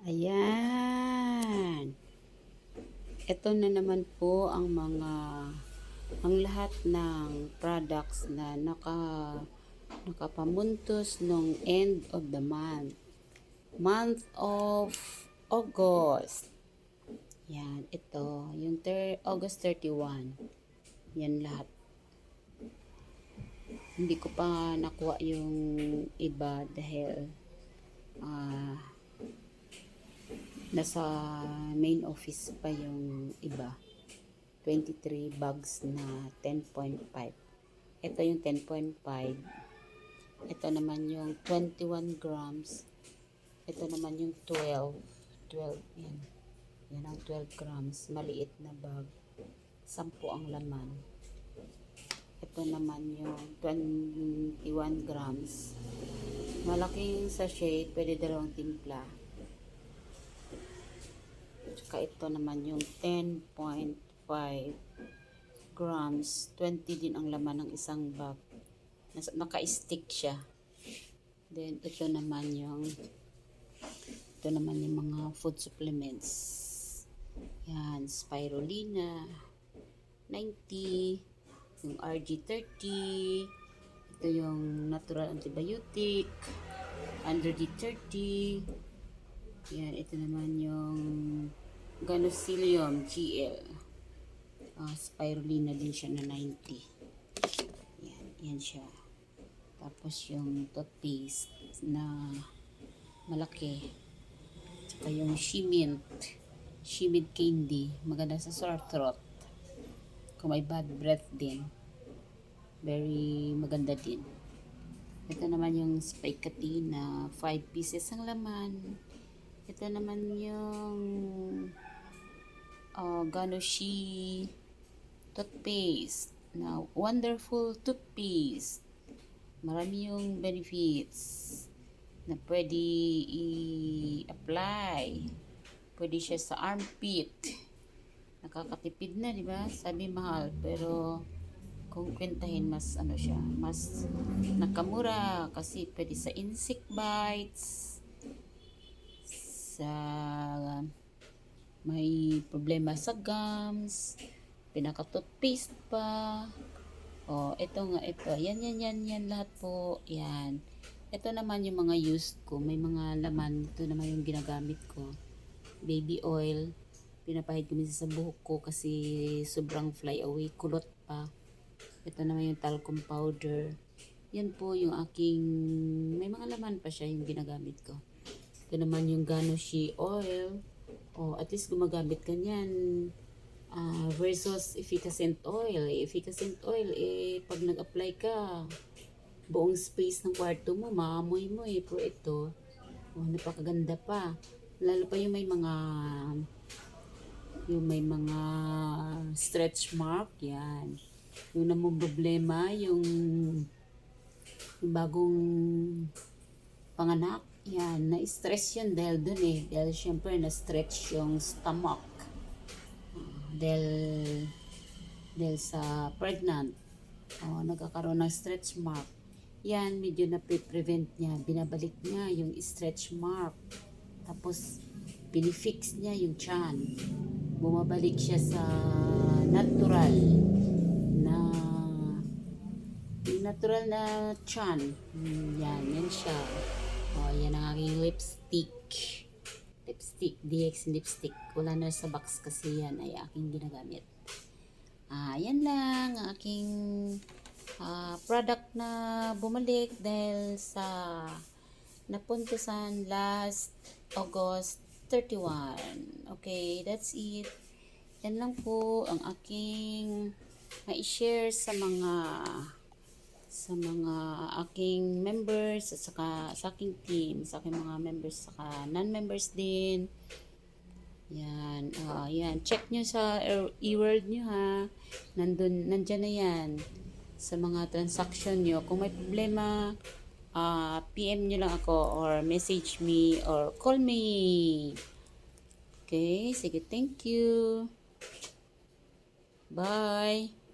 Ayan. Ito na naman po ang lahat ng products na nakapamuntos nung end of the month. Month of August. Yan, ito. Yung August 31. Yan lahat. Hindi ko pa nakuha yung iba dahil nasa main office pa yung iba. 23 bags na 10.5. Ito yung 10.5. Ito naman yung 21 grams. Ito naman yung 12. 12 yan. Yan ang 12 grams. Maliit na bag. 10 ang laman. Ito naman yung 21 grams. Malaking sachet. Pwede dalawang timpla. Tsaka ito naman yung 10.5 grams. 20 din ang laman ng isang bag. Naka-stick siya. Then ito naman yung mga food supplements. Yan, spirulina 90, yung RG30, ito yung natural antibiotic, D30. Yan, ito naman yung Ganocilium GL. Spirulina din siya na 90. Yan siya. Tapos yung toothpaste na malaki. Tsaka yung Shimint candy. Maganda sa sore throat. Kung may bad breath din. Very maganda din. Ito naman yung Spikati na 5 pieces ang laman. Ito naman yung Ganoshi toothpaste na wonderful toothpaste. Marami yung benefits na pwede i-apply. Pwede siya sa armpit. Nakakatipid na, di ba? Sabi mahal, pero kung kwentahin mas siya, mas nakamura kasi pwede sa insect bites, sa may problema sa gums, pinaka-toothpaste pa. Ito nga, ito. Yan lahat po. Yan. Ito naman yung mga used ko. May mga laman. Ito naman yung ginagamit ko. Baby oil. Pinapahid ko minsan sa buhok ko kasi sobrang fly away. Kulot pa. Ito naman yung talcum powder. Yan po yung aking, may mga laman pa siya yung ginagamit ko. Ito naman yung Ganoshi oil. At least gumagamit ka niyan. Versus efficacent oil. Efficacent oil, pag nag-apply ka, buong space ng kwarto mo, maamoy mo Pero ito, napakaganda pa. Lalo pa yung may mga stretch mark, yan. Yung namang problema, yung bagong panganak, yan, na-stress yun dahil dun dahil syempre na-stretch yung stomach. Dahil sa pregnant, nagkakaroon ng stretch mark. Yan, medyo na-prevent niya. Binabalik niya yung stretch mark. Tapos, pinifix niya yung tiyan. Bumabalik siya sa natural na tiyan. Yan siya. Yan ang aking lipstick. DX lipstick. Wala na sa box kasi yan ay aking ginagamit. Yan lang ang aking product na bumalik dahil sa napuntusan last August 31. Okay, that's it. Yan lang po ang aking ma-share sa mga aking members at saka sa aking team, sa aking mga members saka non-members din. Yan, yan. Check nyo sa e-world nyo ha. Nandyan na yan sa mga transaction nyo. Kung may problema, PM nyo lang ako or message me or call me. Okay, sige, thank you. Bye.